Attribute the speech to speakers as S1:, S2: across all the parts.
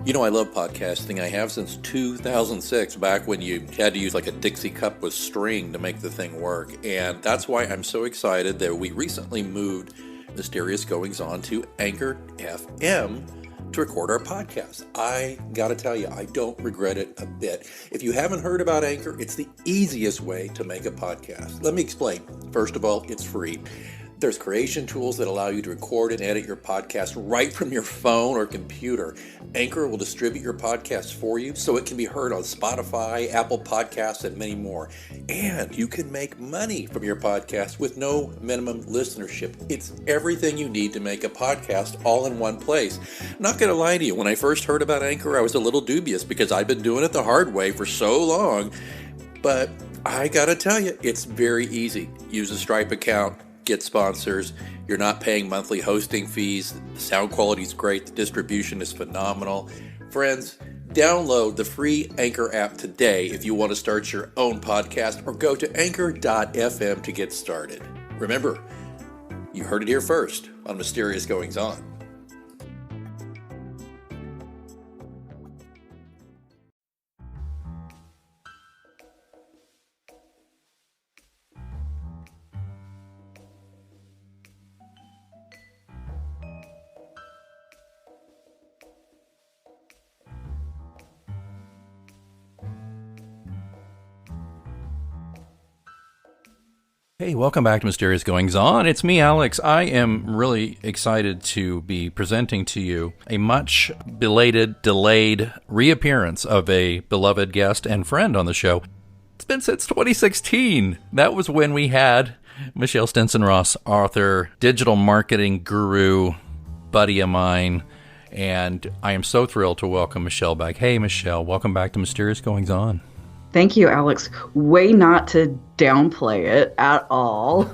S1: You know, I love podcasting. I have since 2006, back when you had to use like a Dixie cup with string to make the thing work. And that's why I'm so excited that we recently moved Mysterious Goings On to Anchor FM to record our podcast. I gotta tell you, I don't regret it a bit. If you haven't heard about Anchor, it's the easiest way to make a podcast. Let me explain. First of all, it's free. There's creation tools that allow you to record and edit your podcast right from your phone or computer. Anchor will distribute your podcast for you so it can be heard on Spotify, Apple Podcasts, and many more. And you can make money from your podcast with no minimum listenership. It's everything you need to make a podcast all in one place. Not going to lie to you, when I first heard about Anchor, I was a little dubious because I've been doing it the hard way for so long. But I got to tell you, it's very easy. Use a Stripe account. Get sponsors. You're not paying monthly hosting fees. The sound quality is great. The distribution is phenomenal. Friends, download the free Anchor app today if you want to start your own podcast, or go to anchor.fm to get started. Remember, you heard it here first on Mysterious Goings On.
S2: Hey, welcome back to Mysterious Goings On. It's me, Alex. I am really excited to be presenting to you a much belated, delayed reappearance of a beloved guest and friend on the show. It's been since 2016. That was when we had Michelle Stinson-Ross, author, digital marketing guru, buddy of mine, and I am so thrilled to welcome Michelle back. Hey, Michelle, welcome back to Mysterious Goings On.
S3: Thank you, Alex. Way not to downplay it at all.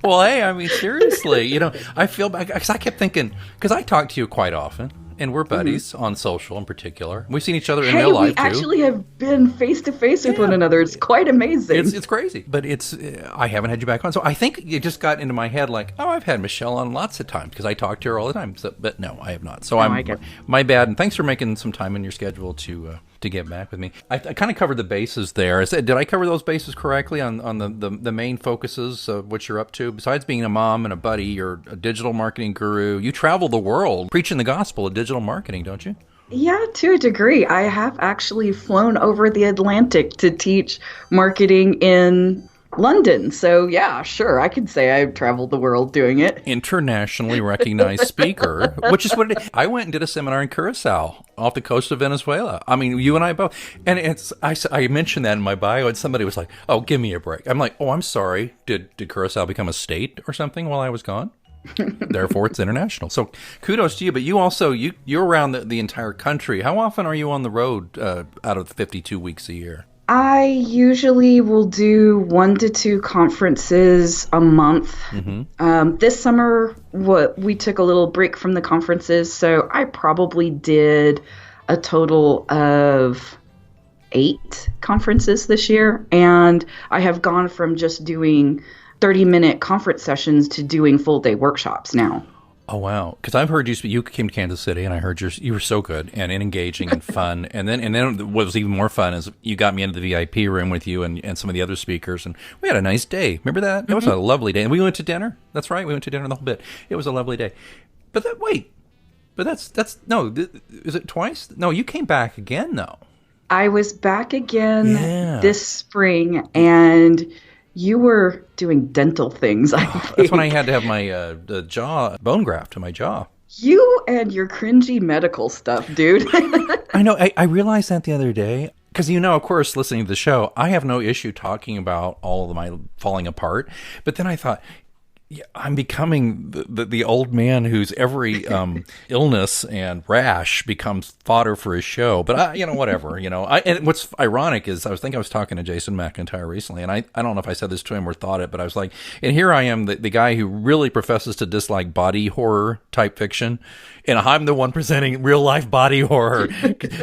S2: Well, hey, I mean, seriously, I feel bad because I kept thinking, because I talk to you quite often, and we're buddies on social in particular. We've seen each other in real life, too.
S3: We actually have been face-to-face with one another. It's quite amazing.
S2: It's crazy, but I haven't had you back on. So I think it just got into my head like, oh, I've had Michelle on lots of times because I talk to her all the time. But no, I have not. So my bad, and thanks for making some time in your schedule to get back with me. I kind of covered the bases there. Did I cover those bases correctly on the main focuses of what you're up to? Besides being a mom and a buddy, you're a digital marketing guru. You travel the world preaching the gospel of digital marketing, don't you?
S3: Yeah, to a degree. I have actually flown over the Atlantic to teach marketing in London. So yeah, sure, I could say I've traveled the world doing it.
S2: Internationally recognized speaker, which is what it is. I went and did a seminar in Curacao off the coast of Venezuela. I mean, you and I both. And I mentioned that in my bio, and somebody was like, oh, give me a break. I'm like, oh, I'm sorry. Did Curacao become a state or something while I was gone? Therefore, it's international. So kudos to you. But you also, you're around the entire country. How often are you on the road out of the 52 weeks a year?
S3: I usually will do 1 to 2 conferences a month. Mm-hmm. This summer, we took a little break from the conferences, so I probably did a total of 8 conferences this year, and I have gone from just doing 30-minute conference sessions to doing full-day workshops now.
S2: Oh, wow. Because I've heard you speak. You came to Kansas City, and I heard you were so good and engaging and fun. And then what was even more fun is you got me into the VIP room with you and some of the other speakers, and we had a nice day. Remember that? Mm-hmm. It was a lovely day. And we went to dinner. That's right. We went to dinner the whole bit. It was a lovely day. But that's no, is it twice? No, you came back again, though.
S3: I was back again this spring, and you were doing dental things, I think.
S2: That's when I had to have my bone graft to my jaw.
S3: You and your cringy medical stuff, dude.
S2: I know. I realized that the other day. Because, of course, listening to the show, I have no issue talking about all of my falling apart. But then I thought, yeah, I'm becoming the old man whose every illness and rash becomes fodder for his show. But whatever. And what's ironic is I was talking to Jason McIntyre recently, and I don't know if I said this to him or thought it, but I was like, and here I am, the guy who really professes to dislike body horror type fiction, and I'm the one presenting real life body horror,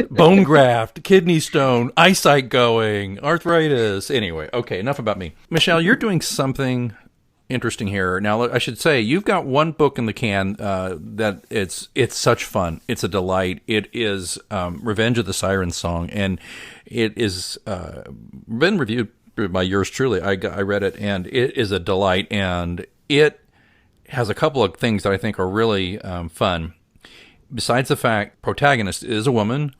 S2: bone graft, kidney stone, eyesight going, arthritis. Anyway, okay, enough about me. Michelle, you're doing something interesting here. Now, I should say you've got one book in the can that it's such fun. It's a delight. It is Revenge of the Siren Song, and it is been reviewed by yours truly. I read it, and it is a delight, and it has a couple of things that I think are really fun. Besides the fact protagonist is a woman.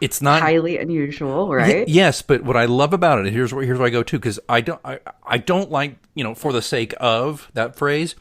S2: It's not
S3: highly unusual, right?
S2: Yes, but what I love about it, here's where I go to, because I don't like, for the sake of that phrase,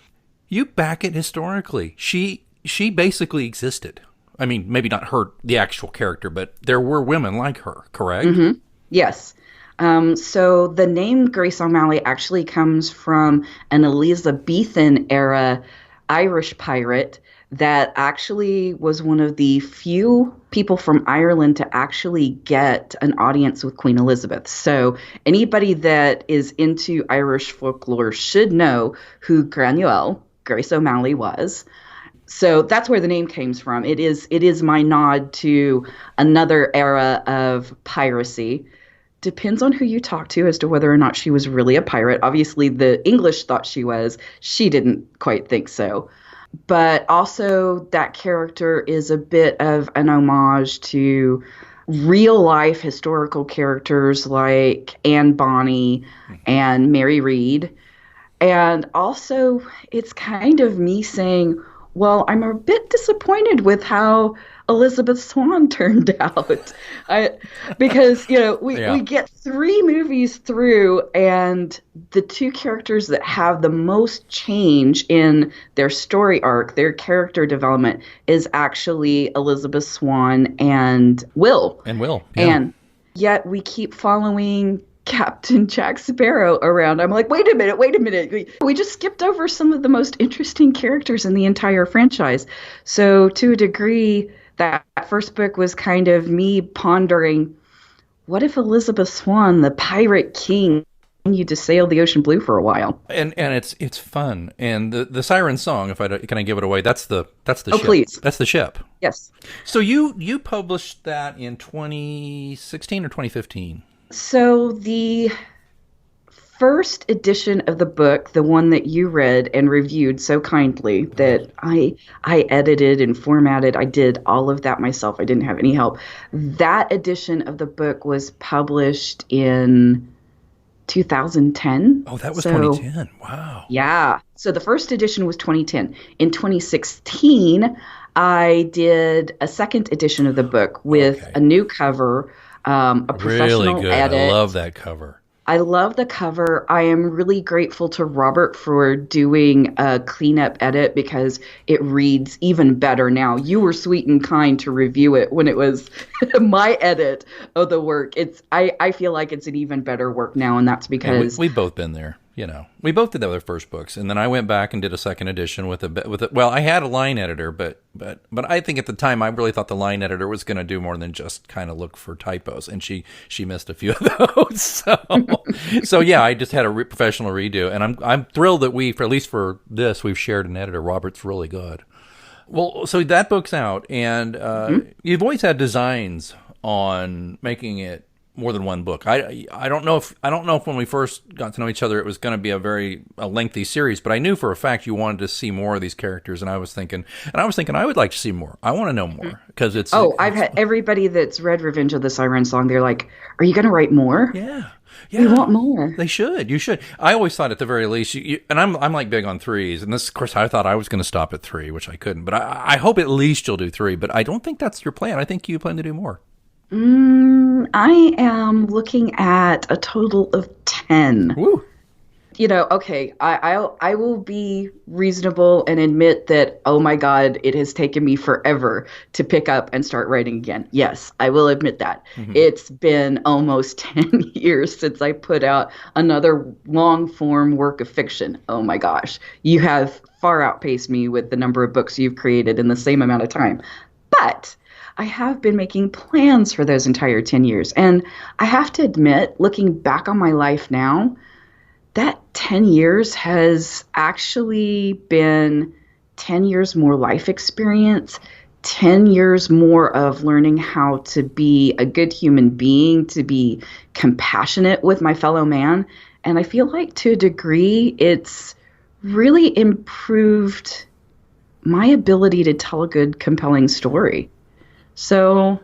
S2: you back it historically. She basically existed. I mean, maybe not her, the actual character, but there were women like her, correct?
S3: Mm-hmm. Yes. So the name Grace O'Malley actually comes from an Elizabethan era Irish pirate that actually was one of the few people from Ireland to actually get an audience with Queen Elizabeth. So anybody that is into Irish folklore should know who Granuaile, Grace O'Malley, was. So that's where the name came from. It is my nod to another era of piracy. Depends on who you talk to as to whether or not she was really a pirate. Obviously, the English thought she was. She didn't quite think so. But also that character is a bit of an homage to real life historical characters like Anne Bonny and Mary Read. And also it's kind of me saying, well, I'm a bit disappointed with how Elizabeth Swann turned out. Because we get 3 movies through, and the 2 characters that have the most change in their story arc, their character development, is actually Elizabeth Swann and Will.
S2: Yeah.
S3: And yet we keep following Captain Jack Sparrow around. I'm like, wait a minute. We just skipped over some of the most interesting characters in the entire franchise. So to a degree, that first book was kind of me pondering, what if Elizabeth Swann, the pirate king, continued to sail the ocean blue for a while?
S2: And it's fun. And the Siren Song, can I give it away? That's the ship.
S3: Please.
S2: That's the ship.
S3: Yes.
S2: So you published that in 2016 or 2015?
S3: So the first edition of the book, the one that you read and reviewed so kindly, that I edited and formatted, I did all of that myself. I didn't have any help. That edition of the book was published in 2010.
S2: Oh, that was 2010. Wow.
S3: Yeah. So the first edition was 2010. In 2016, I did a second edition of the book with a new cover, a professional
S2: really good.
S3: edit.
S2: I love that cover.
S3: I love the cover. I am really grateful to Robert for doing a cleanup edit because it reads even better now. You were sweet and kind to review it when it was my edit of the work. I feel like it's an even better work now, and that's because
S2: we've both been there. We both did that with our first books, and then I went back and did a second edition with a. Well, I had a line editor, but I think at the time I really thought the line editor was going to do more than just kind of look for typos, and she missed a few of those. So yeah, I just had a professional redo, and I'm thrilled that at least for this, we've shared an editor. Robert's really good. Well, so that book's out, and you've always had designs on making it more than one book. I don't know if when we first got to know each other it was going to be a lengthy series, but I knew for a fact you wanted to see more of these characters, and I was thinking I would like to see more. I want to know more because it's. Oh,
S3: I've had everybody that's read Revenge of the Siren Song. They're like, "Are you going to write more?"
S2: Yeah.
S3: We want more.
S2: They should. You should. I always thought at the very least, and I'm like big on 3s, and this, of course, I thought I was going to stop at 3, which I couldn't. But I hope at least you'll do 3. But I don't think that's your plan. I think you plan to do more.
S3: I am looking at a total of 10.
S2: Woo.
S3: Okay, I will be reasonable and admit that, oh my God, it has taken me forever to pick up and start writing again. Yes, I will admit that. Mm-hmm. It's been almost 10 years since I put out another long-form work of fiction. Oh my gosh, you have far outpaced me with the number of books you've created in the same amount of time. But I have been making plans for those entire 10 years. And I have to admit, looking back on my life now, that 10 years has actually been 10 years more life experience, 10 years more of learning how to be a good human being, to be compassionate with my fellow man. And I feel like to a degree, it's really improved my ability to tell a good, compelling story. So,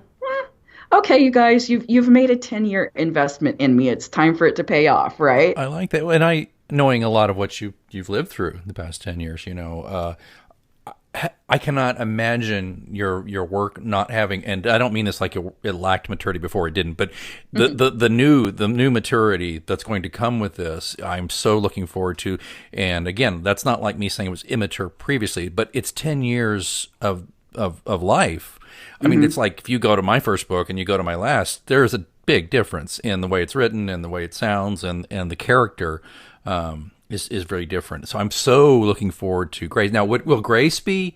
S3: okay, you guys, you've made a 10-year investment in me. It's time for it to pay off, right?
S2: I like that. And knowing a lot of what you've lived through the past 10 years, I cannot imagine your work not having, and I don't mean this like it lacked maturity before it didn't, but the new maturity that's going to come with this, I'm so looking forward to. And again, that's not like me saying it was immature previously, but it's 10 years of life. I mean, it's like if you go to my first book and you go to my last, there's a big difference in the way it's written and the way it sounds, and the character is very different. So I'm so looking forward to Grace. Now, will Grace be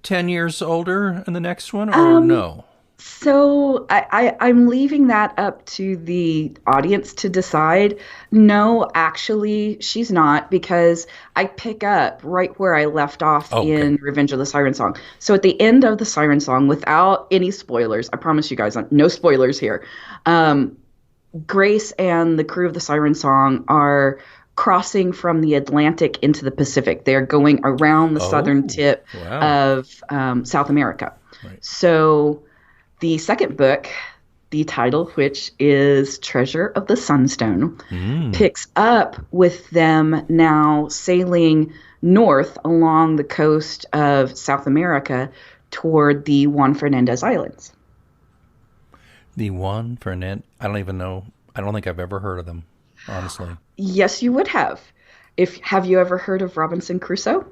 S2: 10 years older in the next one, or no?
S3: So I'm leaving that up to the audience to decide. No, actually, she's not, because I pick up right where I left off in Revenge of the Siren Song. So at the end of the Siren Song, without any spoilers, I promise you guys, no spoilers here, Grace and the crew of the Siren Song are crossing from the Atlantic into the Pacific. They're going around the southern tip of South America.
S2: Right.
S3: So the second book, the title, which is Treasure of the Sunstone, picks up with them now sailing north along the coast of South America toward the Juan Fernandez Islands.
S2: The Juan Fernandez, I don't even know. I don't think I've ever heard of them, honestly.
S3: Yes, you would have. Have you ever heard of Robinson Crusoe?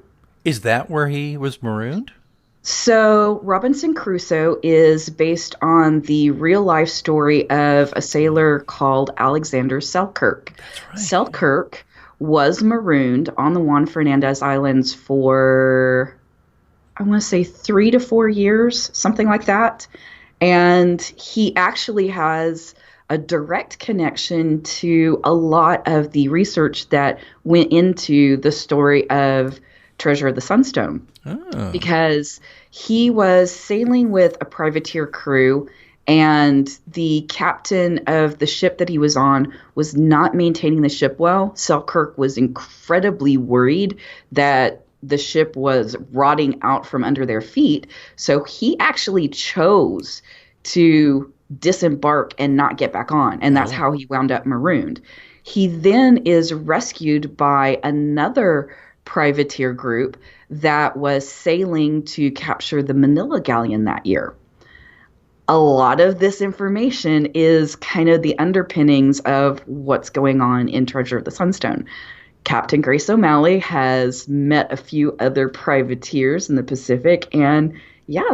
S2: Is that where he was marooned?
S3: So Robinson Crusoe is based on the real life story of a sailor called Alexander Selkirk.
S2: That's right.
S3: Selkirk was marooned on the Juan Fernandez Islands for, I want to say, 3 to 4 years, something like that. And he actually has a direct connection to a lot of the research that went into the story of Treasure of the Sunstone. Oh. Because he was sailing with a privateer crew, and the captain of the ship that he was on was not maintaining the ship well. Selkirk was incredibly worried that the ship was rotting out from under their feet. So he actually chose to disembark and not get back on. And that's how he wound up marooned. He then is rescued by another privateer group that was sailing to capture the Manila Galleon that year. A lot of this information is kind of the underpinnings of what's going on in Treasure of the Sunstone. Captain Grace O'Malley has met a few other privateers in the Pacific, and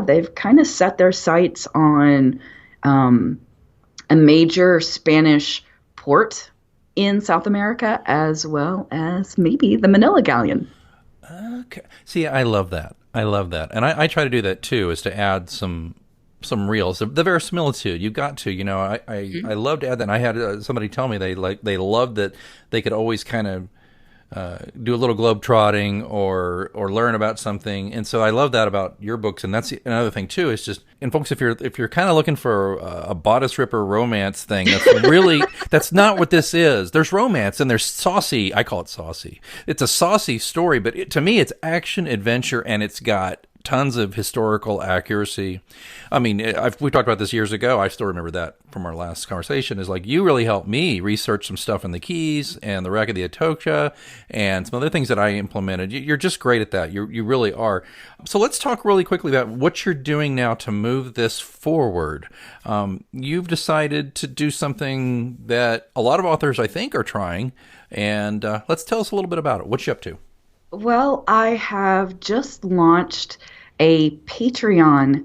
S3: they've kind of set their sights on a major Spanish port in South America, as well as maybe the Manila Galleon.
S2: Okay. See, I love that. And I try to do that too, is to add some reels, the verisimilitude. You've got to, I love to add that. And I had somebody tell me they loved that they could always kind of do a little globe trotting or learn about something. And so I love that about your books. And that's another thing too, is just, and folks, if you're kind of looking for a bodice ripper romance thing, that's really, that's not what this is. There's romance and there's saucy. I call it saucy. It's a saucy story, but to me, it's action, adventure, and it's got tons of historical accuracy. I mean, we talked about this years ago. I still remember that from our last conversation, is like, you really helped me research some stuff in the Keys and the Wreck of the Atocha and some other things that I implemented. You're just great at that. You really are. So let's talk really quickly about what you're doing now to move this forward. You've decided to do something that a lot of authors, I think, are trying. And let's tell us a little bit about it. What you up to?
S3: Well, I have just launched a Patreon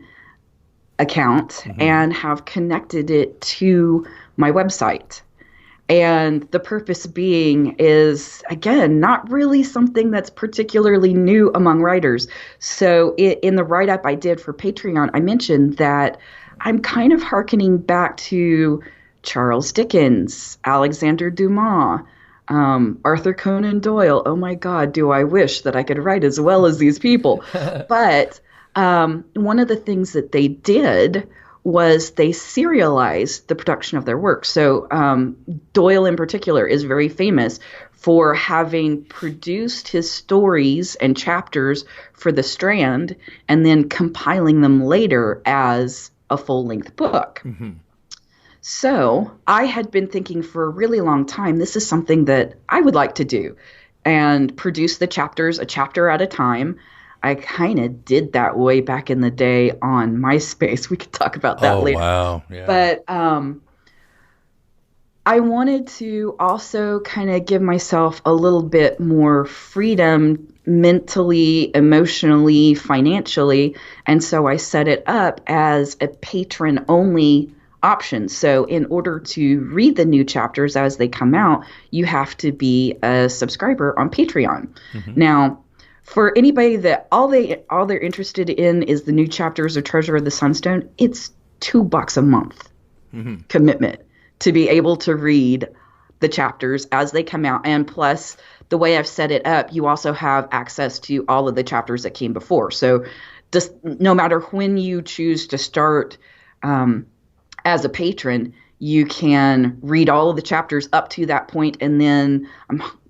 S3: account and have connected it to my website. And the purpose being is, again, not really something that's particularly new among writers. So in the write-up I did for Patreon, I mentioned that I'm kind of hearkening back to Charles Dickens, Alexander Dumas, Arthur Conan Doyle. Oh my God, do I wish that I could write as well as these people. But one of the things that they did was they serialized the production of their work. So Doyle in particular is very famous for having produced his stories and chapters for the Strand and then compiling them later as a full-length book. Mm-hmm. So I had been thinking for a really long time, this is something that I would like to do and produce the chapters a chapter at a time. I kind of did that way back in the day on MySpace. We could talk about that later.
S2: Wow. Yeah.
S3: But I wanted to also kind of give myself a little bit more freedom mentally, emotionally, financially. And so I set it up as a patron-only option. So in order to read the new chapters as they come out, you have to be a subscriber on Patreon. Mm-hmm. Now, for anybody that all they're interested in is the new chapters of Treasure of the Sunstone, it's $2 a month commitment to be able to read the chapters as they come out. And plus, the way I've set it up, you also have access to all of the chapters that came before. So just no matter when you choose to start as a patron, you can read all of the chapters up to that point, and then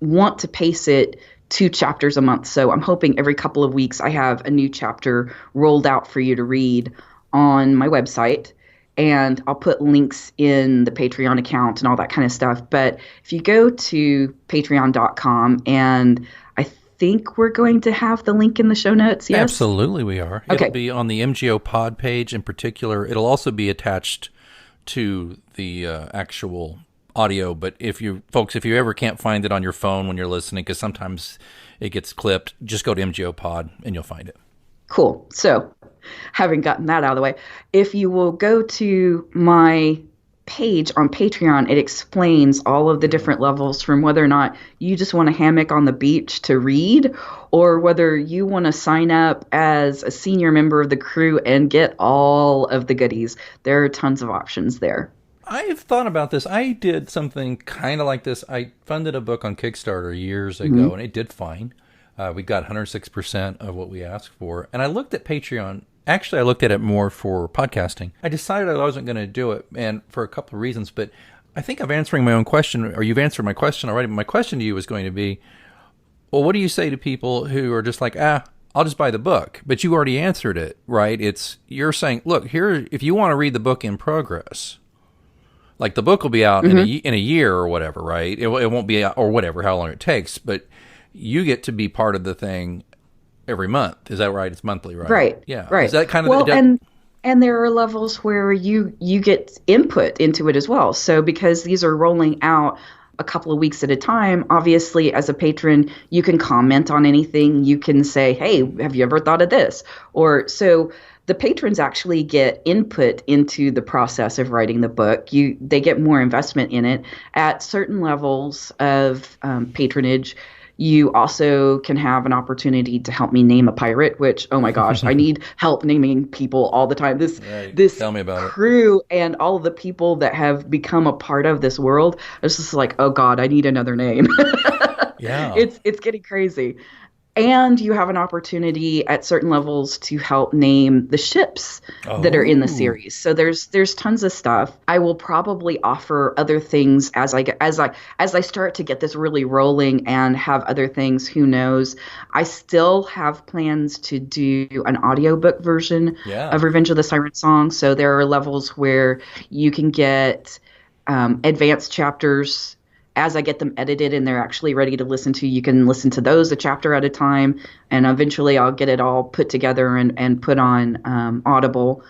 S3: want to pace it 2 chapters a month. So I'm hoping every couple of weeks I have a new chapter rolled out for you to read on my website. And I'll put links in the Patreon account and all that kind of stuff. But if you go to patreon.com, and I think we're going to have the link in the show notes, yes?
S2: Absolutely we are.
S3: Okay.
S2: It'll be on the MGO pod page in particular. It'll also be attached to the actual audio. But if you ever can't find it on your phone when you're listening, because sometimes it gets clipped, just go to MGO pod and you'll find it.
S3: Cool. So having gotten that out of the way, if you will go to my page on Patreon, it explains all of the different levels, from whether or not you just want a hammock on the beach to read, or whether you want to sign up as a senior member of the crew and get all of the goodies. There are tons of options there.
S2: I've thought about this. I did something kind of like this. I funded a book on Kickstarter years ago, and it did fine. We got 106% of what we asked for. And I looked at Patreon. Actually, I looked at it more for podcasting. I decided I wasn't going to do it, and for a couple of reasons. But I think I'm answering my own question, or you've answered my question already. My question to you is going to be, well, what do you say to people who are just like, I'll just buy the book? But you already answered it, right? You're saying, look, here, if you want to read the book in progress, like the book will be out in a year or whatever, right? It won't be out, or whatever, how long it takes, but you get to be part of the thing every month. Is that right? It's monthly, right?
S3: Right.
S2: Yeah.
S3: Right.
S2: Is that kind of
S3: and there are levels where you get input into it as well. So because these are rolling out a couple of weeks at a time, obviously as a patron, you can comment on anything. You can say, hey, have you ever thought of this? Or so the patrons actually get input into the process of writing the book. They get more investment in it at certain levels of patronage. You also can have an opportunity to help me name a pirate, which, oh my gosh, I need help naming people all the time. This
S2: tell me about
S3: crew and all of the people that have become a part of this world, it's just like, oh God, I need another name.
S2: Yeah.
S3: It's getting crazy. And you have an opportunity at certain levels to help name the ships that are in the series. So there's tons of stuff. I will probably offer other things as I start to get this really rolling and have other things. Who knows? I still have plans to do an audiobook version of Revenge of the Siren Song. So there are levels where you can get advanced chapters. As I get them edited and they're actually ready to listen to, you can listen to those a chapter at a time. And eventually I'll get it all put together and put on Audible.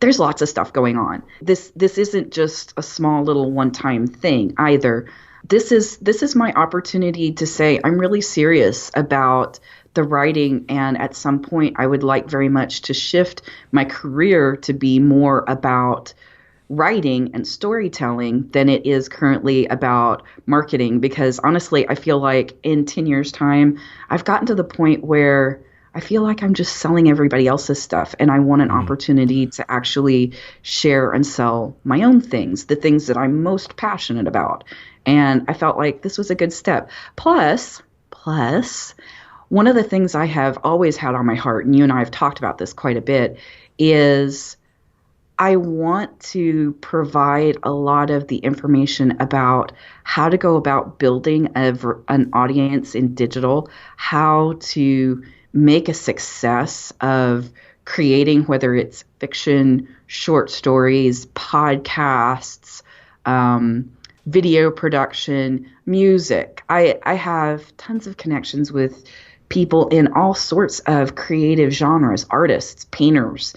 S3: There's lots of stuff going on. This isn't just a small little one-time thing either. This is my opportunity to say I'm really serious about the writing, and at some point I would like very much to shift my career to be more about writing and storytelling than it is currently about marketing, because honestly, I feel like in 10 years' time, I've gotten to the point where I feel like I'm just selling everybody else's stuff, and I want an opportunity to actually share and sell my own things, the things that I'm most passionate about. And I felt like this was a good step. Plus, one of the things I have always had on my heart, and you and I have talked about this quite a bit, is I want to provide a lot of the information about how to go about building an audience in digital, how to make a success of creating, whether it's fiction, short stories, podcasts, video production, music. I have tons of connections with people in all sorts of creative genres, artists, painters.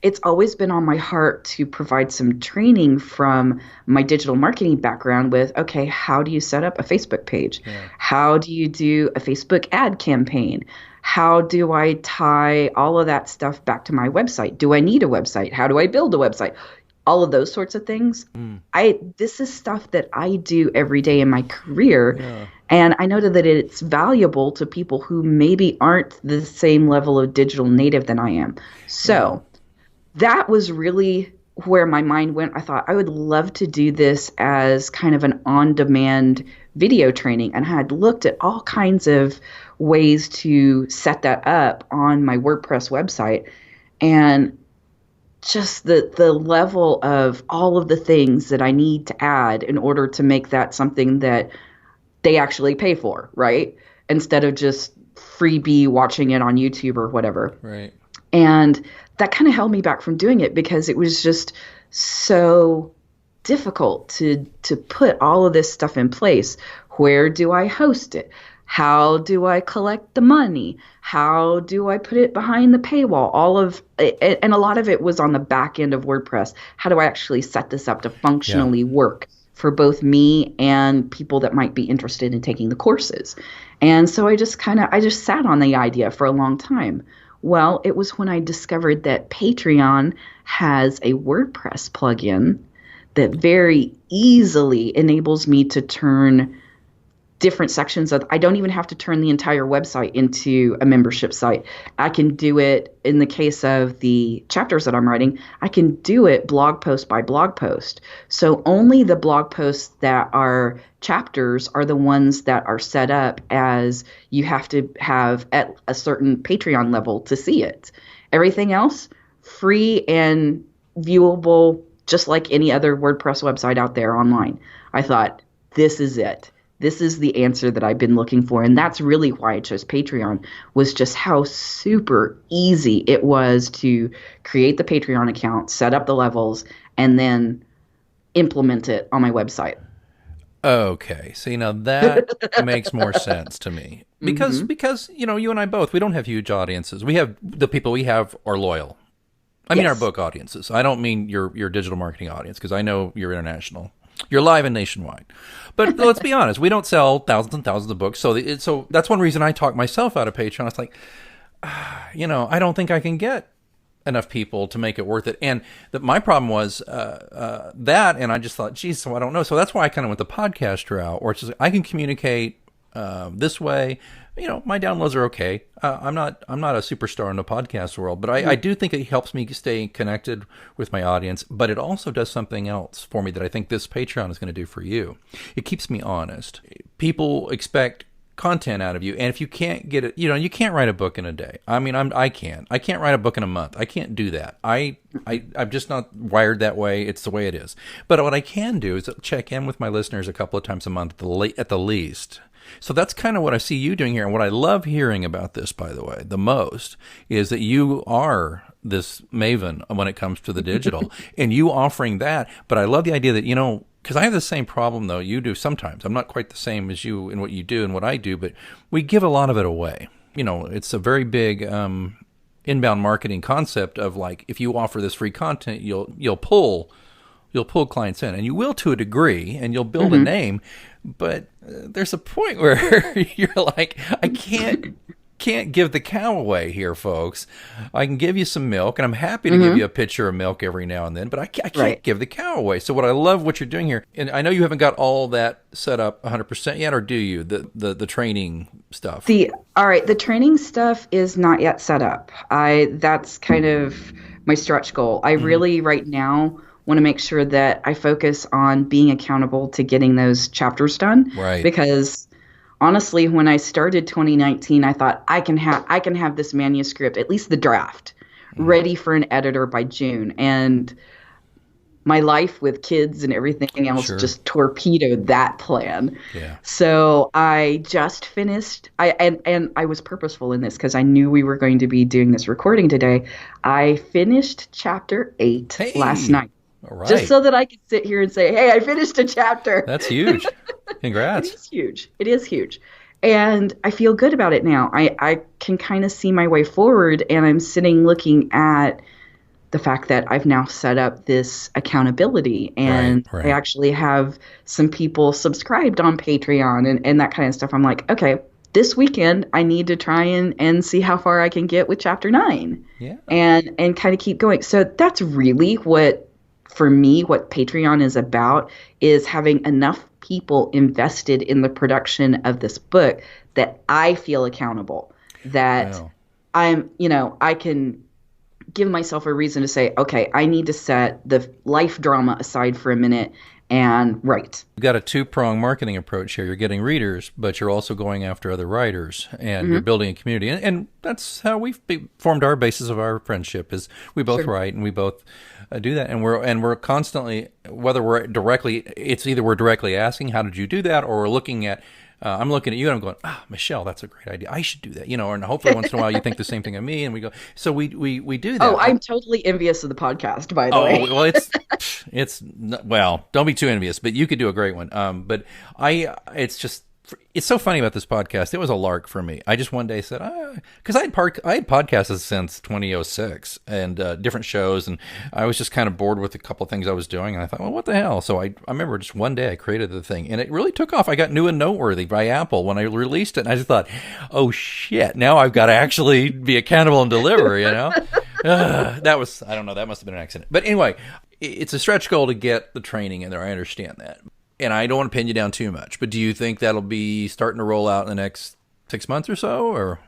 S3: It's always been on my heart to provide some training from my digital marketing background with, okay, how do you set up a Facebook page? Yeah. How do you do a Facebook ad campaign? How do I tie all of that stuff back to my website? Do I need a website? How do I build a website? All of those sorts of things. This is stuff that I do every day in my career. Yeah. And I know that it's valuable to people who maybe aren't the same level of digital native than I am. So that was really where my mind went. I thought I would love to do this as kind of an on-demand video training. And I had looked at all kinds of ways to set that up on my WordPress website. And just the level of all of the things that I need to add in order to make that something that they actually pay for, right? Instead of just freebie watching it on YouTube or whatever.
S2: Right.
S3: And that kind of held me back from doing it because it was just so difficult to put all of this stuff in place. Where do I host it? How do I collect the money? How do I put it behind the paywall? All of it, and a lot of it was on the back end of WordPress. How do I actually set this up to functionally work for both me and people that might be interested in taking the courses? And so I just sat on the idea for a long time. Well, it was when I discovered that Patreon has a WordPress plugin that very easily enables me to turn different sections of, I don't even have to turn the entire website into a membership site. I can do it in the case of the chapters that I'm writing. I can do it blog post by blog post. So only the blog posts that are chapters are the ones that are set up as you have to have at a certain Patreon level to see it. Everything else, free and viewable, just like any other WordPress website out there online. I thought, this is it. This is the answer that I've been looking for. And that's really why I chose Patreon, was just how super easy it was to create the Patreon account, set up the levels, and then implement it on my website.
S2: Okay. See, now that makes more sense to me. Because, you know, you and I both, we don't have huge audiences. We have, the people we have are loyal. I mean, our book audiences. I don't mean your digital marketing audience, because I know you're international. You're live and nationwide. But let's be honest, we don't sell thousands and thousands of books. So that's one reason I talk myself out of Patreon. It's like, you know, I don't think I can get enough people to make it worth it. And my problem was that, and I just thought, geez, so I don't know. So that's why I kind of went the podcast route, where it's just, I can communicate this way. You know, my downloads are okay. I'm not a superstar in the podcast world, but I do think it helps me stay connected with my audience. But it also does something else for me that I think this Patreon is going to do for you. It keeps me honest. People expect content out of you, and if you can't get it, you know, you can't write a book in a day. I mean, I can't write a book in a month. I can't do that. I'm just not wired that way. It's the way it is. But what I can do is check in with my listeners a couple of times a month at the least. So that's kind of what I see you doing here. And what I love hearing about this, by the way, the most, is that you are this maven when it comes to the digital and you offering that. But I love the idea that, you know, because I have the same problem, though, you do sometimes. I'm not quite the same as you in what you do and what I do, but we give a lot of it away. You know, it's a very big inbound marketing concept of, like, if you offer this free content, you'll pull clients in, and you will to a degree, and you'll build a name. But there's a point where you're like, I can't give the cow away here, folks. I can give you some milk, and I'm happy to give you a pitcher of milk every now and then, but I can't give the cow away. So what I love what you're doing here, and I know you haven't got all that set up 100% yet, or do you? The training stuff.
S3: All right, the training stuff is not yet set up. That's kind of my stretch goal. I really right now want to make sure that I focus on being accountable to getting those chapters done.
S2: Right.
S3: Because honestly, when I started 2019, I thought I can have this manuscript, at least the draft, ready for an editor by June. And my life with kids and everything else just torpedoed that plan.
S2: Yeah.
S3: So I just finished, and I was purposeful in this because I knew we were going to be doing this recording today. I finished chapter 8 last night.
S2: All right.
S3: Just so that I could sit here and say, hey, I finished a chapter.
S2: That's huge. Congrats.
S3: It is huge. It is huge. And I feel good about it now. I can kind of see my way forward, and I'm sitting looking at the fact that I've now set up this accountability, and
S2: right.
S3: I actually have some people subscribed on Patreon and that kind of stuff. I'm like, okay, this weekend I need to try and see how far I can get with chapter 9 and kind of keep going. So that's really what Patreon is about, is having enough people invested in the production of this book that I feel accountable, that I can give myself a reason to say, okay, I need to set the life drama aside for a minute and write.
S2: You've got a two-pronged marketing approach here. You're getting readers, but you're also going after other writers, and you're building a community. And that's how we've formed our basis of our friendship, is we both write and we both do that. And we're constantly, it's either we're directly asking, how did you do that? Or we're looking at, I'm looking at you and I'm going, Michelle, that's a great idea. I should do that. And hopefully once in a while you think the same thing of me, and we go, so we do that.
S3: Oh, I'm totally envious of the podcast, by the way.
S2: Oh, well, well, don't be too envious, but you could do a great one. But it's so funny about this podcast. It was a lark for me. I just one day said, because I had podcasts since 2006 and different shows, and I was just kind of bored with a couple of things I was doing, and I thought, well, what the hell? So I remember just one day I created the thing, and it really took off. I got New and Noteworthy by Apple when I released it, and I just thought, oh shit, now I've got to actually be accountable and deliver, that was, I don't know, that must have been an accident. But anyway, it's a stretch goal to get the training in there. I understand that. And I don't want to pin you down too much, but do you think that'll be starting to roll out in the next 6 months or so, or?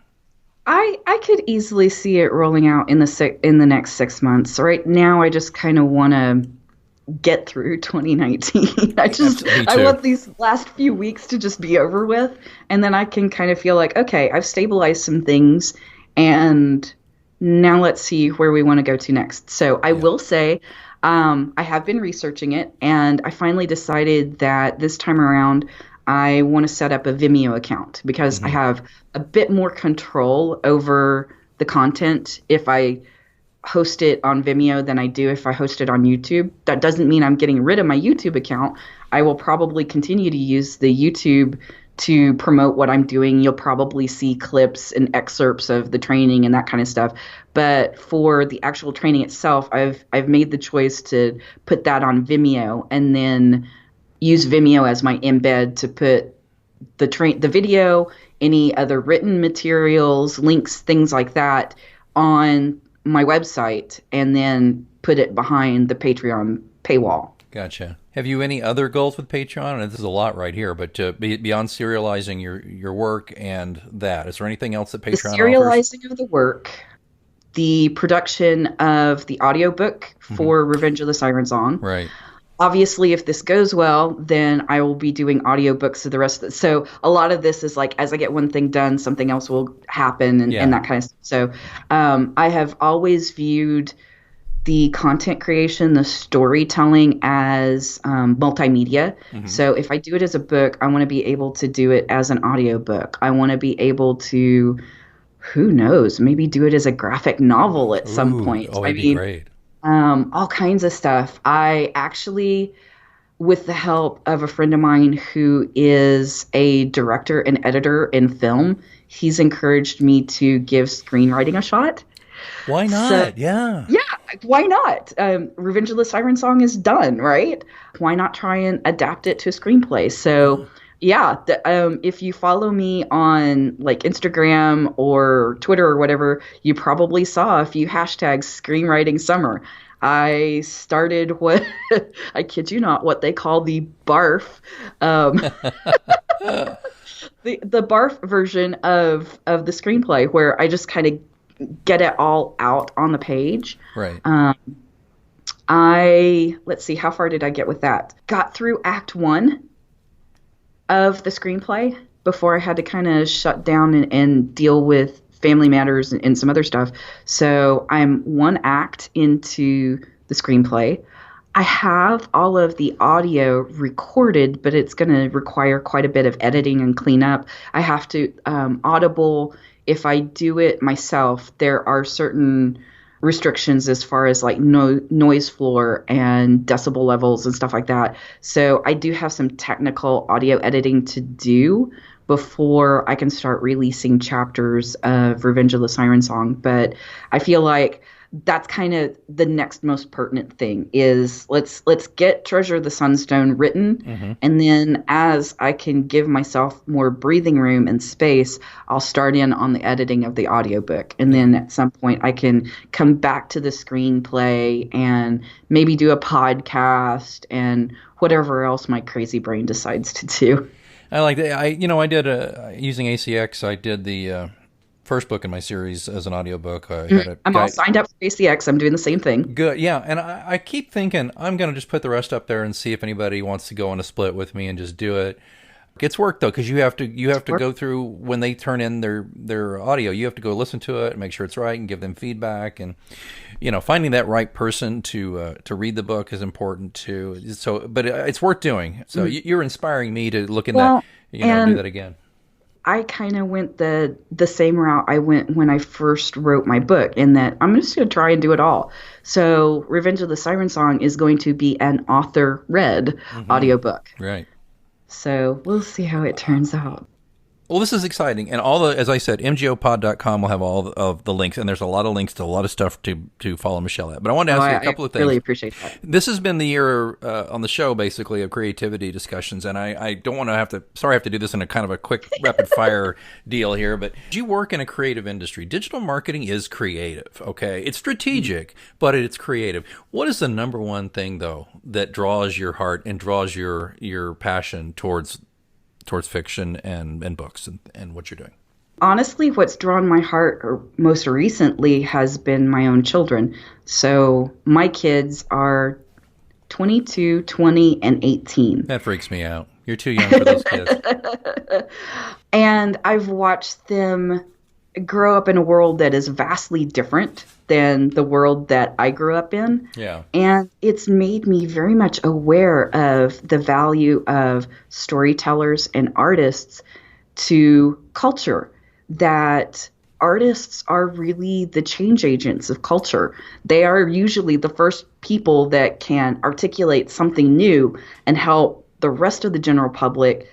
S3: I could easily see it rolling out in the next 6 months. Right now, I just kind of want to get through 2019. I want these last few weeks to just be over with, and then I can kind of feel like, okay, I've stabilized some things, and now let's see where we want to go to next. So I will say, I have been researching it, and I finally decided that this time around I want to set up a Vimeo account, because I have a bit more control over the content if I host it on Vimeo than I do if I host it on YouTube. That doesn't mean I'm getting rid of my YouTube account. I will probably continue to use the YouTube to promote what I'm doing. You'll probably see clips and excerpts of the training and that kind of stuff. But for the actual training itself, I've made the choice to put that on Vimeo, and then use Vimeo as my embed to put the video, any other written materials, links, things like that on my website, and then put it behind the Patreon paywall.
S2: Gotcha. Have you any other goals with Patreon? And this is a lot right here, but beyond serializing your work and that, is there anything else that Patreon offers?
S3: The serializing of the work, the production of the audiobook for Revenge of the Siren Song.
S2: Right.
S3: Obviously, if this goes well, then I will be doing audiobooks of the rest of it. So a lot of this is like, as I get one thing done, something else will happen and that kind of stuff. So I have always viewed the content creation, the storytelling as multimedia. So if I do it as a book, I want to be able to do it as an audiobook. I want to be able to, who knows, maybe do it as a graphic novel at some point.
S2: Oh, that'd be great.
S3: All kinds of stuff. I actually, with the help of a friend of mine who is a director and editor in film, he's encouraged me to give screenwriting a shot.
S2: Why not?
S3: So,
S2: yeah,
S3: why not? Revenge of the Siren Song is done, right? Why not try and adapt it to a screenplay? So if you follow me on like Instagram or Twitter or whatever, you probably saw a few hashtags screenwriting summer. I started what, I kid you not, what they call the BARF, the BARF version of the screenplay, where I just kind of get it all out on the page.
S2: Right.
S3: Let's see, how far did I get with that? Got through Act 1 of the screenplay before I had to kind of shut down and deal with Family Matters and some other stuff. So I'm one act into the screenplay. I have all of the audio recorded, but it's going to require quite a bit of editing and cleanup. I have to Audible. If I do it myself, there are certain restrictions as far as like noise floor and decibel levels and stuff like that. So I do have some technical audio editing to do before I can start releasing chapters of Revenge of the Siren Song. But I feel like that's kind of the next most pertinent thing is let's get Treasure of the Sunstone written, and then as I can give myself more breathing room and space, I'll start in on the editing of the audiobook, and then at some point I can come back to the screenplay and maybe do a podcast and whatever else my crazy brain decides to do.
S2: I like that. I did using ACX. I did the first book in my series as an audiobook.
S3: I'm all signed up for ACX. I'm doing the same thing.
S2: Good, yeah. And I keep thinking I'm going to just put the rest up there and see if anybody wants to go on a split with me and just do it. It's work though, because you have to go through when they turn in their audio. You have to go listen to it and make sure it's right and give them feedback. And finding that right person to read the book is important too. So, but it's worth doing. So you're inspiring me to look in that. Do that again.
S3: I kind of went the same route I went when I first wrote my book, in that I'm just going to try and do it all. So Revenge of the Siren Song is going to be an author-read audiobook.
S2: Right.
S3: So we'll see how it turns out.
S2: Well, this is exciting. And as I said, mgopod.com will have all of the links, and there's a lot of links to a lot of stuff to follow Michelle at. But I wanted to ask you a couple of things. I really
S3: appreciate that.
S2: This has been the year on the show, basically, of creativity discussions, and I don't want to have to do this in a kind of a quick rapid-fire deal here, but you work in a creative industry. Digital marketing is creative, okay? It's strategic, but it's creative. What is the number one thing, though, that draws your heart and draws your passion towards fiction and books and what you're doing?
S3: Honestly, what's drawn my heart most recently has been my own children. So my kids are 22, 20, and 18.
S2: That freaks me out. You're too young for those kids.
S3: And I've watched them grow up in a world that is vastly different than the world that I grew up in.
S2: Yeah.
S3: And it's made me very much aware of the value of storytellers and artists to culture, that artists are really the change agents of culture. They are usually the first people that can articulate something new and help the rest of the general public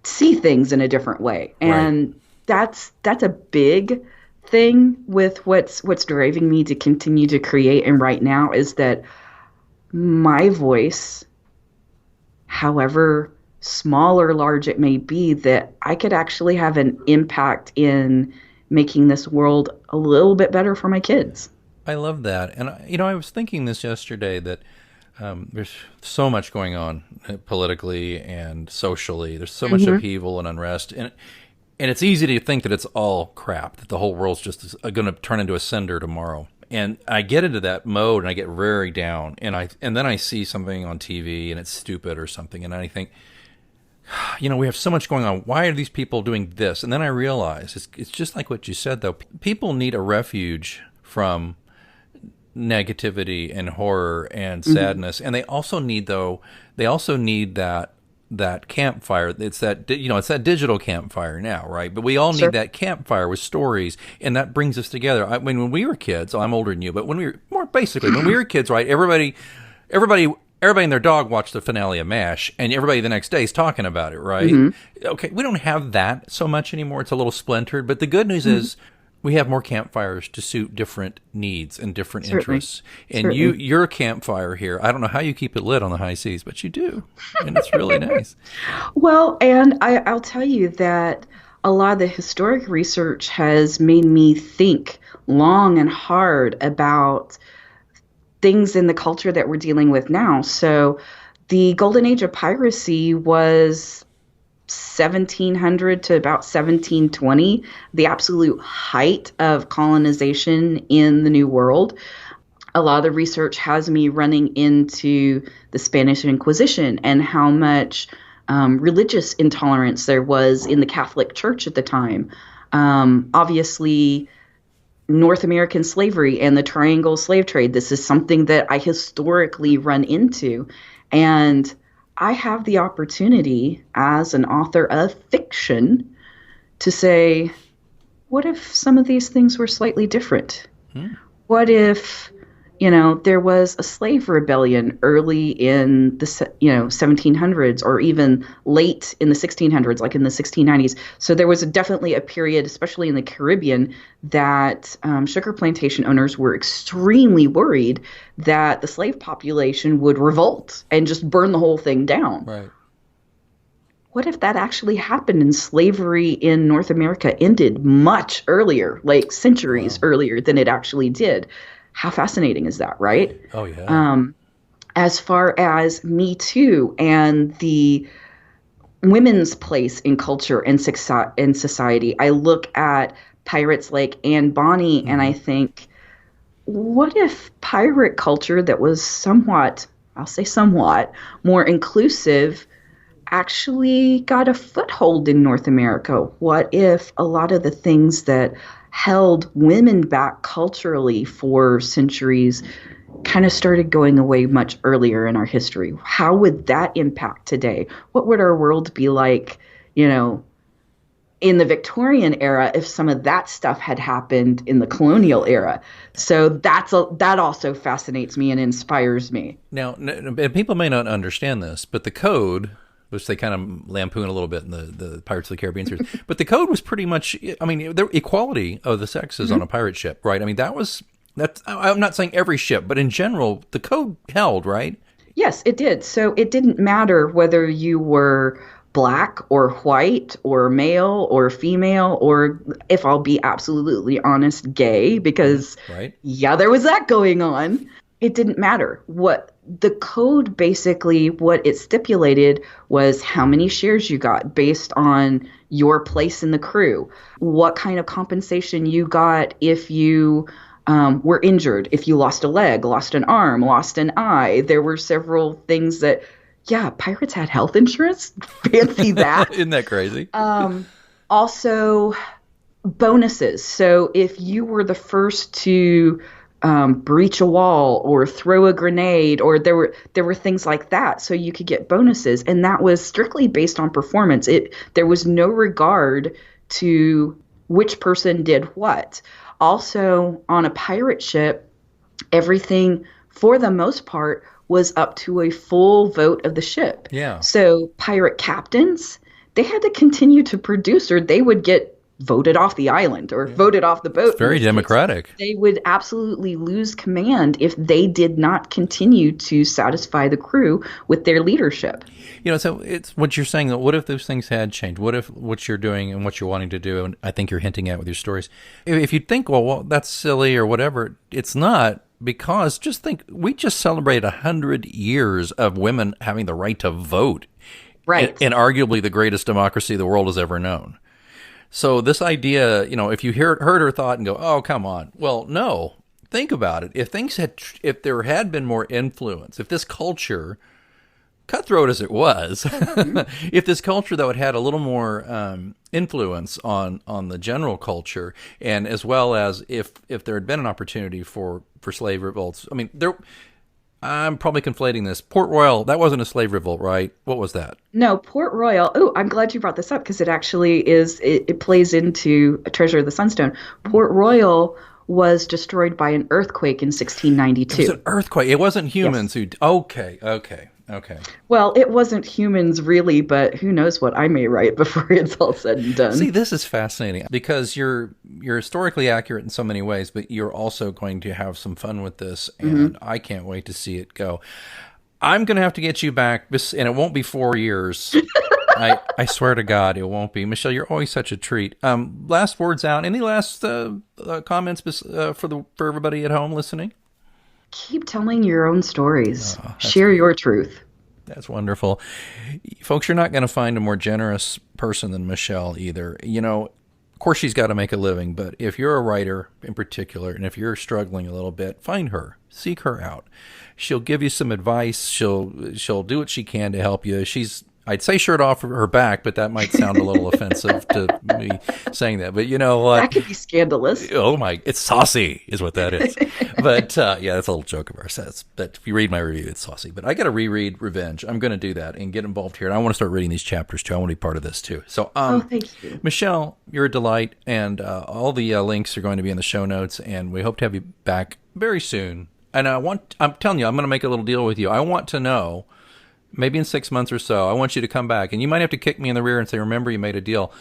S3: see things in a different way. And that's a big thing with what's driving me to continue to create and write now, is that my voice, however small or large it may be, that I could actually have an impact in making this world a little bit better for my kids.
S2: I love that. And I was thinking this yesterday, that there's so much going on politically and socially. There's so much upheaval and unrest, and it's easy to think that it's all crap, that the whole world's just going to turn into a cinder tomorrow. And I get into that mode and I get very down. And then I see something on TV and it's stupid or something. And I think, we have so much going on. Why are these people doing this? And then I realize it's just like what you said, though. People need a refuge from negativity and horror and sadness. And they also need that campfire. It's that digital campfire now, right? But we all need that campfire with stories, and that brings us together. I mean, when we were kids, I'm older than you, but when we were kids, right? Everybody and their dog watched the finale of MASH, and everybody the next day is talking about it, right? Okay, we don't have that so much anymore. It's a little splintered, but the good news is we have more campfires to suit different needs and different interests. And you're a campfire here. I don't know how you keep it lit on the high seas, but you do. And it's really nice.
S3: Well, and I'll tell you that a lot of the historic research has made me think long and hard about things in the culture that we're dealing with now. So the golden age of piracy was 1700 to about 1720, the absolute height of colonization in the New World. A lot of the research has me running into the Spanish Inquisition and how much religious intolerance there was in the Catholic Church at the time. Obviously, North American slavery and the triangle slave trade. This is something that I historically run into. And I have the opportunity as an author of fiction to say, what if some of these things were slightly different? What if, there was a slave rebellion early in the, 1700s, or even late in the 1600s, like in the 1690s. So there was definitely a period, especially in the Caribbean, that sugar plantation owners were extremely worried that the slave population would revolt and just burn the whole thing down.
S2: Right.
S3: What if that actually happened and slavery in North America ended much earlier, like centuries earlier than it actually did? How fascinating is that, right?
S2: Oh, yeah.
S3: As far as Me Too and the women's place in culture and society, I look at pirates like Anne Bonny and I think, what if pirate culture that was somewhat, I'll say somewhat, more inclusive actually got a foothold in North America? What if a lot of the things that held women back culturally for centuries kind of started going away much earlier in our history? How would that impact today? What would our world be like, in the Victorian era if some of that stuff had happened in the colonial era? So that also fascinates me and inspires me.
S2: Now, people may not understand this, but the code, which they kind of lampoon a little bit in the Pirates of the Caribbean series. But the code was pretty much, the equality of the sexes on a pirate ship, right? I mean, that's, I'm not saying every ship, but in general, the code held, right?
S3: Yes, it did. So it didn't matter whether you were black or white or male or female, or, if I'll be absolutely honest, gay, because there was that going on. It didn't matter. What the code basically, what it stipulated was how many shares you got based on your place in the crew, what kind of compensation you got if you were injured, if you lost a leg, lost an arm, lost an eye. There were several things that, pirates had health insurance. Fancy that.
S2: Isn't that crazy?
S3: Also, bonuses. So if you were the first to breach a wall or throw a grenade, or there were things like that, so you could get bonuses, and that was strictly based on performance. There was no regard to which person did what. Also, on a pirate ship, everything for the most part was up to a full vote of the ship.
S2: Yeah.
S3: So pirate captains, they had to continue to produce, or they would get voted off the island or voted off the boat.
S2: It's very democratic.
S3: They would absolutely lose command if they did not continue to satisfy the crew with their leadership.
S2: So it's what you're saying. What if those things had changed? What if what you're doing and what you're wanting to do, and I think you're hinting at with your stories, if you think, well, that's silly or whatever, it's not, because just think, we just celebrated 100 years of women having the right to vote.
S3: Right.
S2: And arguably the greatest democracy the world has ever known. So this idea, if you heard her thought and go, oh, come on. Well, no, think about it. If there had been more influence, if this culture, cutthroat as it was, if this culture, though, had a little more influence on the general culture, and as well as if there had been an opportunity for slave revolts, I'm probably conflating this. Port Royal, that wasn't a slave revolt, right? What was that?
S3: No, Port Royal. Oh, I'm glad you brought this up, because it actually is, it plays into Treasure of the Sunstone. Port Royal was destroyed by an earthquake in 1692.
S2: It was an earthquake. It wasn't humans who... Okay.
S3: Well, it wasn't humans really, but who knows what I may write before it's all said and done.
S2: See, this is fascinating, because you're historically accurate in so many ways, but you're also going to have some fun with this, and I can't wait to see it go. I'm going to have to get you back, and it won't be 4 years. I swear to God, it won't be. Michelle, you're always such a treat. Last words out. Any last comments for everybody at home listening?
S3: Keep telling your own stories. Share your truth.
S2: That's wonderful. Folks, you're not going to find a more generous person than Michelle either. Of course, she's got to make a living, but if you're a writer in particular, and if you're struggling a little bit, find her. Seek her out. She'll give you some advice. She'll do what she can to help you. She's I'd say shirt off her back, but that might sound a little offensive to me saying that. But you know what?
S3: That could be scandalous.
S2: Oh my, it's saucy is what that is. But yeah, that's a little joke of ours. That if you read my review, it's saucy. But I got to reread Revenge. I'm going to do that and get involved here. And I want to start reading these chapters too. I want to be part of this too. So,
S3: thank you.
S2: Michelle, you're a delight. And all the links are going to be in the show notes. And we hope to have you back very soon. And I'm telling you, I'm going to make a little deal with you. I want to know, maybe in 6 months or so, I want you to come back. And you might have to kick me in the rear and say, remember, you made a deal.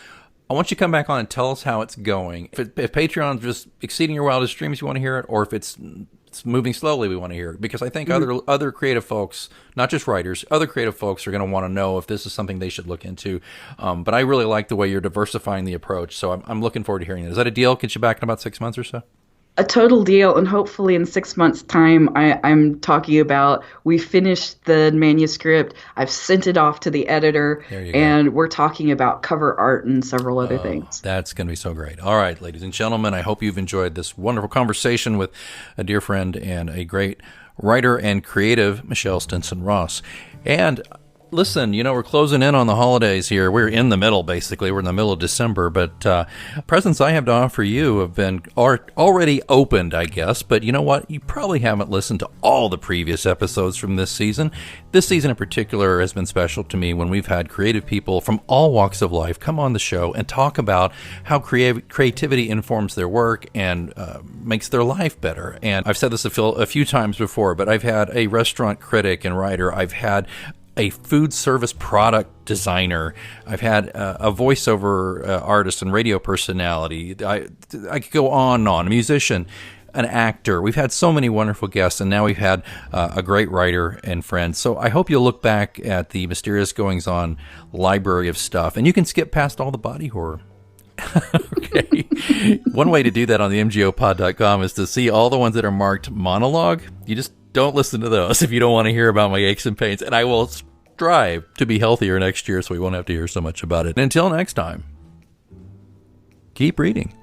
S2: I want you to come back on and tell us how it's going. If Patreon's just exceeding your wildest dreams, you want to hear it, or if it's moving slowly, we want to hear it. Because I think other creative folks, not just writers, other creative folks are going to want to know if this is something they should look into. But I really like the way you're diversifying the approach. So I'm looking forward to hearing it. Is that a deal? Get you back in about 6 months or so?
S3: A total deal, and hopefully in 6 months' time, I'm talking about we finished the manuscript, I've sent it off to the editor, and we're talking about cover art and several other things.
S2: That's going to be so great. All right, ladies and gentlemen, I hope you've enjoyed this wonderful conversation with a dear friend and a great writer and creative, Michelle Stinson Ross. And listen, we're closing in on the holidays here. We're in the middle, basically. We're in the middle of December, but presents I have to offer you have been already opened, I guess. But you know what? You probably haven't listened to all the previous episodes from this season. This season in particular has been special to me when we've had creative people from all walks of life come on the show and talk about how creativity informs their work and makes their life better. And I've said this a few times before, but I've had a restaurant critic and writer. I've had a food service product designer. I've had a voiceover artist and radio personality. I could go on and on. A musician, an actor. We've had so many wonderful guests, and now we've had a great writer and friend. So I hope you'll look back at the Mysterious Goings-On library of stuff, and you can skip past all the body horror. Okay. One way to do that on the mgopod.com is to see all the ones that are marked monologue. You just don't listen to those if you don't want to hear about my aches and pains. And I will strive to be healthier next year so we won't have to hear so much about it. And until next time, keep reading.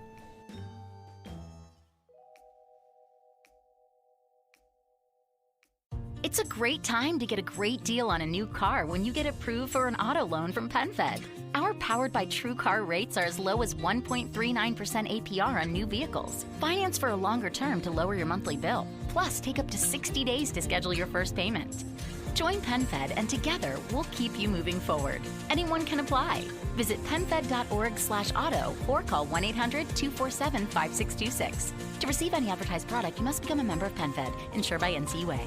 S4: It's a great time to get a great deal on a new car when you get approved for an auto loan from PenFed. Our Powered by True Car rates are as low as 1.39% APR on new vehicles. Finance for a longer term to lower your monthly bill. Plus, take up to 60 days to schedule your first payment. Join PenFed and together we'll keep you moving forward. Anyone can apply. Visit penfed.org/auto or call 1-800-247-5626. To receive any advertised product, you must become a member of PenFed, insured by NCUA.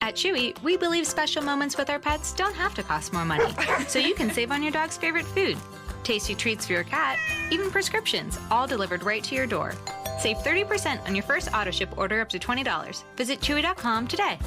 S5: At Chewy, we believe special moments with our pets don't have to cost more money, so you can save on your dog's favorite food. Tasty treats for your cat, even prescriptions, all delivered right to your door. Save 30% on your first auto ship order up to $20. Visit chewy.com today.